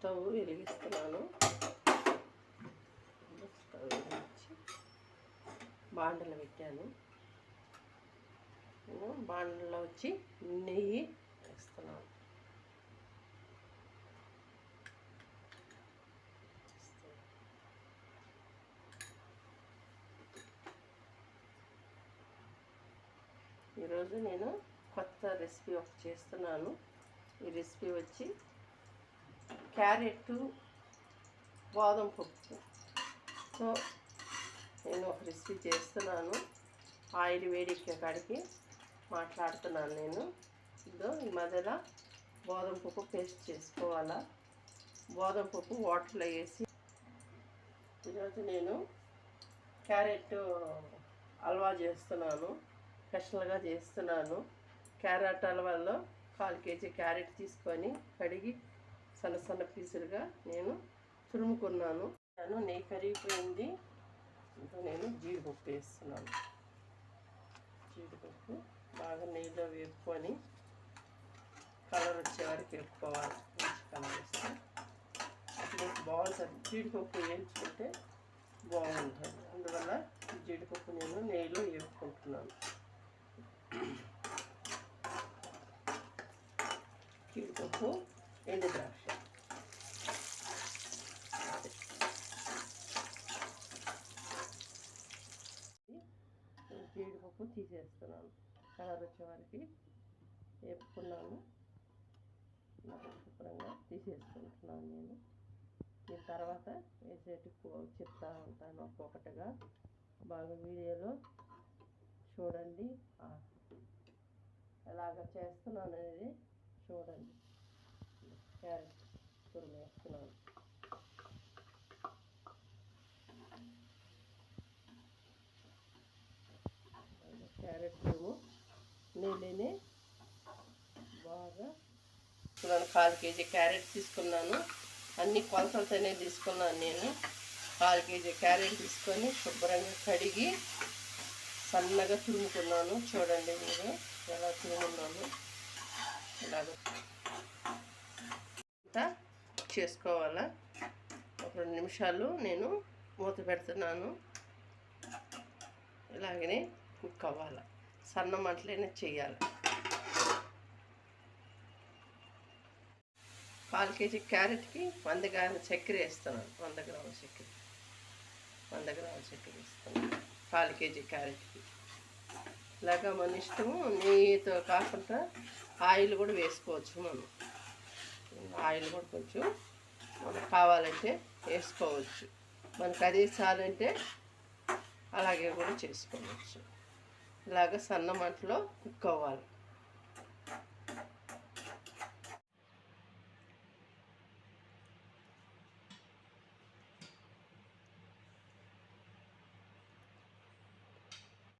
Stove వెలిగిస్తున్నాను. Stove వెలిగించి బాండలు పెట్టాను. నేను బాండలో వచ్చి నెయ్యి వేస్తున్నాను. ఈరోజు నేను కొత్త రెసిపీ ఒకటి చేస్తున్నాను. ఈ రెసిపీ వచ్చి క్యారెట్ బాదం పప్పుతో నేను ఒక రెసిపీ చేస్తున్నాను. ఆయిల్ వేడెక్కే కాడికి మాట్లాడుతున్నాను నేను. ఇదో ఈ మధ్యలో బాదం పప్పు పేస్ట్ చేసుకోవాలా. బాదం పప్పు వాటర్లో వేసి ఈరోజు నేను క్యారెట్ హల్వా చేస్తున్నాను. స్పెషల్గా చేస్తున్నాను. క్యారెట్ హల్వాలో 1/4 కేజీ క్యారెట్ తీసుకొని కడిగి సన్న సన్న పీసులుగా నేను తురుముకున్నాను. నెయ్యి కరిగిపోయింది. ఇంకా నేను జీడిపప్పు వేస్తున్నాను. జీడిపప్పు బాగా నెయ్యిలో వేపుకొని కలర్ వచ్చే వరకు వేపుకోవాలి. మంచి కలర్ వస్తే అప్పుడు బాగుంటుంది. జీడిపప్పు వేయించుకుంటే బాగుంటుంది. అందువల్ల జీడిపప్పు నేను నెయ్యిలో వేపుకుంటున్నాను. జీడిపప్పు, ఎండు ద్రాక్ష, జీడిపప్పు తీసేస్తున్నాను. కలర్ వచ్చే వరకు వేపుకున్నాను. శుభ్రంగా తీసేసుకుంటున్నాను నేను. దీని తర్వాత వేసేటి చెప్తా ఉంటాను ఒక్కొక్కటిగా. బాగా వీడియోలో చూడండి. ఎలాగ చేస్తున్నాను అనేది చూడండి. క్యారెట్ తురుము వేస్తున్నాను. క్యారెట్ తురుము నీళ్ళని బాగా చూడండి. 1/4 కేజీ క్యారెట్ తీసుకున్నాను. అన్ని కొలతలతోనే తీసుకున్నాను నేను. 1/4 కేజీ క్యారెట్ తీసుకొని శుభ్రంగా కడిగి సన్నగా తురుముకున్నాను. చూడండి మీరు ఎలా తురుమున్నాను. ఇలాగ చేసుకోవాలా. ఒక 2 నిమిషాలు నేను మూత పెడుతున్నాను. ఇలాగనే కుక్ అవ్వాలి. సన్న మంటలైనా చేయాలి. 1/4 కేజీ క్యారెట్కి 100 గ్రాముల చక్కెర వేస్తున్నాను. 100 గ్రాముల చక్కెర వేస్తున్నాను 1/4 కేజీ క్యారెట్కి. ఇలాగా మన ఇష్టము. నెయ్యితో కాకుండా ఆయిల్ కూడా వేసుకోవచ్చు. మనం ఆయిల్ కూడా కొంచెం మనకు కావాలంటే వేసుకోవచ్చు. మనకు అదే చాలంటే అలాగే కూడా చేసుకోవచ్చు. ఇలాగ సన్న మంటలో కుక్ అవ్వాలి.